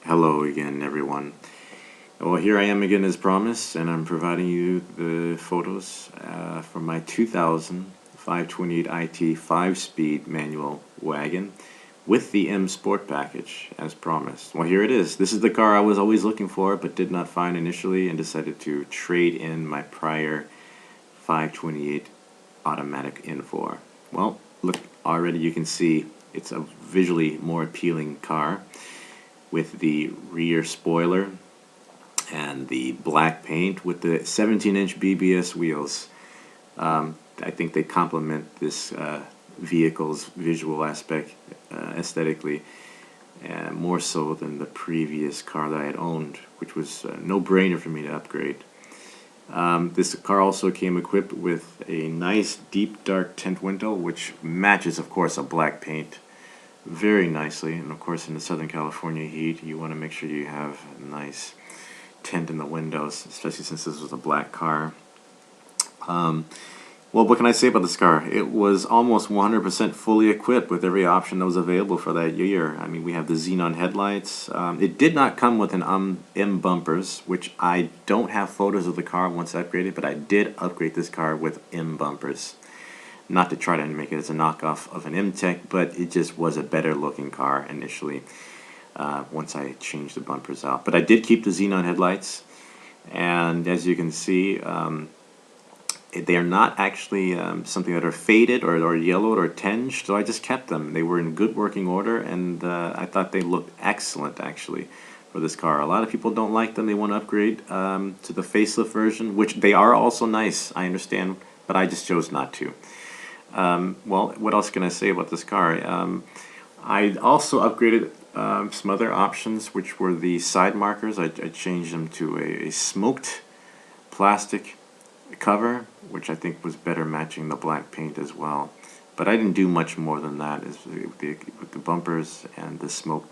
Hello again, everyone. Well, here I am again as promised, and I'm providing you the photos from my 2000 528 IT 5-speed manual wagon with the M Sport package as promised. Well, here it is. This is the car I was always looking for but did not find initially and decided to trade in my prior 528 automatic in for. Well, look, already you can see it's a visually more appealing car with the rear spoiler and the black paint with the 17-inch BBS wheels. I think they complement this vehicle's visual aspect aesthetically more so than the previous car that I had owned, which was a no-brainer for me to upgrade. This car also came equipped with a nice deep dark tint window, which matches, of course, a black paint very nicely. And of course, in the Southern California heat, you want to make sure you have a nice tint in the windows, especially since this was a black car. Well, what can I say about this car? It was almost 100% fully equipped with every option that was available for that year. I mean, we have the Xenon headlights. It did not come with an M bumpers, which I don't have photos of the car once upgraded, but I did upgrade this car with M bumpers. Not to try to make it as a knockoff of an M-Tech, but it just was a better looking car initially once I changed the bumpers out. But I did keep the Xenon headlights, and as you can see, they are not actually something that are faded or yellowed or tinged, so I just kept them. They were in good working order, and I thought they looked excellent actually for this car. A lot of people don't like them. They want to upgrade to the facelift version, which they are also nice, I understand, but I just chose not to. Well, what else can I say about this car? I also upgraded some other options, which were the side markers. I changed them to a smoked plastic cover, which I think was better matching the black paint as well. But I didn't do much more than that with the bumpers and the smoke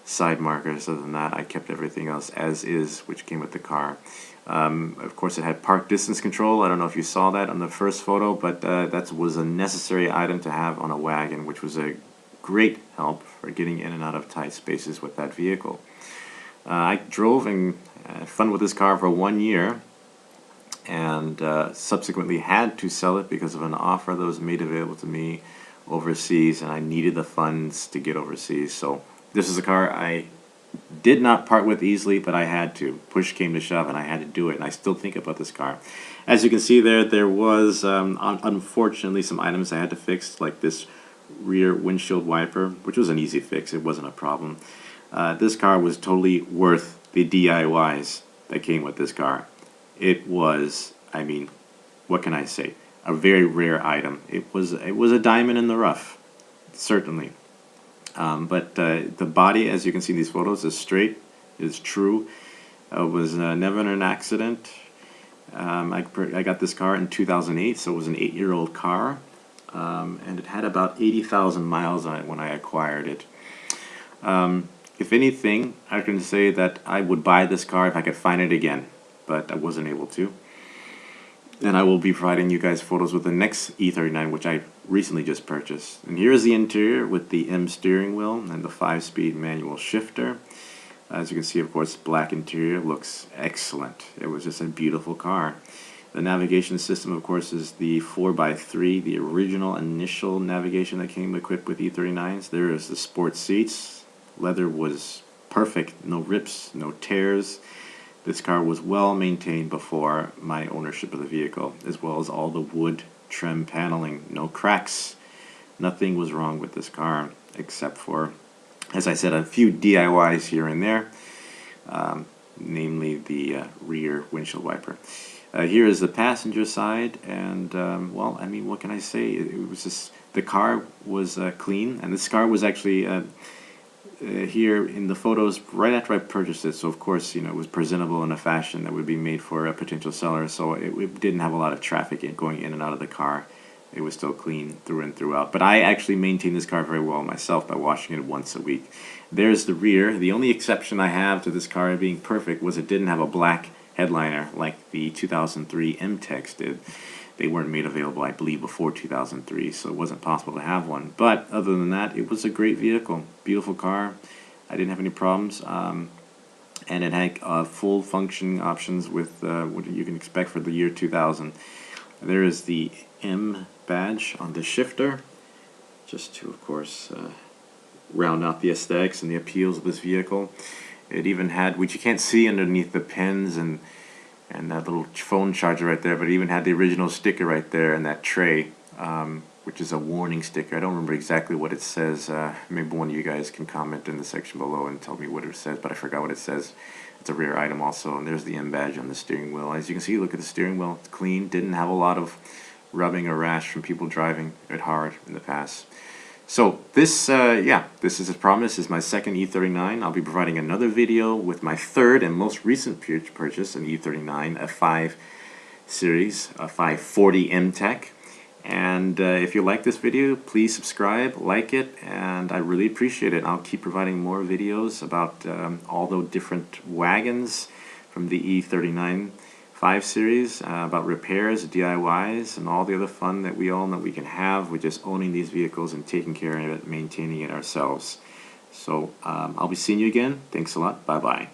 side markers. Other than that, I kept everything else as is, which came with the car. Of course, it had park distance control. I don't know if you saw that on the first photo, but that was a necessary item to have on a wagon, which was a great help for getting in and out of tight spaces with that vehicle. I drove and had fun with this car for 1 year, and subsequently had to sell it because of an offer that was made available to me overseas, and I needed the funds to get overseas. So this is a car I did not part with easily, but I had to. Push came to shove, and I had to do it, and I still think about this car. As you can see there was unfortunately some items I had to fix, like this rear windshield wiper, which was an easy fix. It wasn't a problem. This car was totally worth the DIYs that came with this car. It was, I mean, what can I say? A very rare item. It was a diamond in the rough, certainly. But the body, as you can see in these photos, is straight, is true. It was never in an accident. I got this car in 2008, so it was an 8-year-old car, and it had about 80,000 miles on it when I acquired it. If anything, I can say that I would buy this car if I could find it again, but I wasn't able to. And I will be providing you guys photos with the next E39, which I recently just purchased. And here's the interior with the M steering wheel and the 5-speed manual shifter. As you can see, of course, black interior looks excellent. It was just a beautiful car. The navigation system, of course, is the 4x3, the original initial navigation that came equipped with E39s. There is the sport seats. Leather was perfect, no rips, no tears. This car was well maintained before my ownership of the vehicle, as well as all the wood trim paneling. No cracks. Nothing was wrong with this car, except for, as I said, a few DIYs here and there, namely the rear windshield wiper. Here is the passenger side, and well, I mean, what can I say? It was just, the car was clean, and this car was actually here in the photos right after I purchased it, so of course, you know, it was presentable in a fashion that would be made for a potential seller, so it didn't have a lot of traffic going in and out of the car. It was still clean through and throughout, but I actually maintained this car very well myself by washing it once a week. There's the rear. The only exception I have to this car being perfect was it didn't have a black headliner like the 2003 M-Techs did. They weren't made available, I believe, before 2003, so it wasn't possible to have one. But other than that, it was a great vehicle, beautiful car. I didn't have any problems. And it had full functioning options with what you can expect for the year 2000. There is the M badge on the shifter, just to, of course, round out the aesthetics and the appeals of this vehicle. It even had, which you can't see underneath the pins and that little phone charger right there, but it even had the original sticker right there in that tray, which is a warning sticker. I don't remember exactly what it says. Maybe one of you guys can comment in the section below and tell me what it says, but I forgot what it says. It's a rare item also, and there's the M badge on the steering wheel. As you can see, look at the steering wheel. It's clean. Didn't have a lot of rubbing or rash from people driving it hard in the past. So this, this is as promised, is my second E39. I'll be providing another video with my third and most recent purchase, an E39, a 5 series, a 540 M-Tech. And if you like this video, please subscribe, like it, and I really appreciate it. I'll keep providing more videos about all the different wagons from the E39 5 series, about repairs, DIYs, and all the other fun that we all know we can have with just owning these vehicles and taking care of it, maintaining it ourselves. So I'll be seeing you again. Thanks a lot. Bye-bye.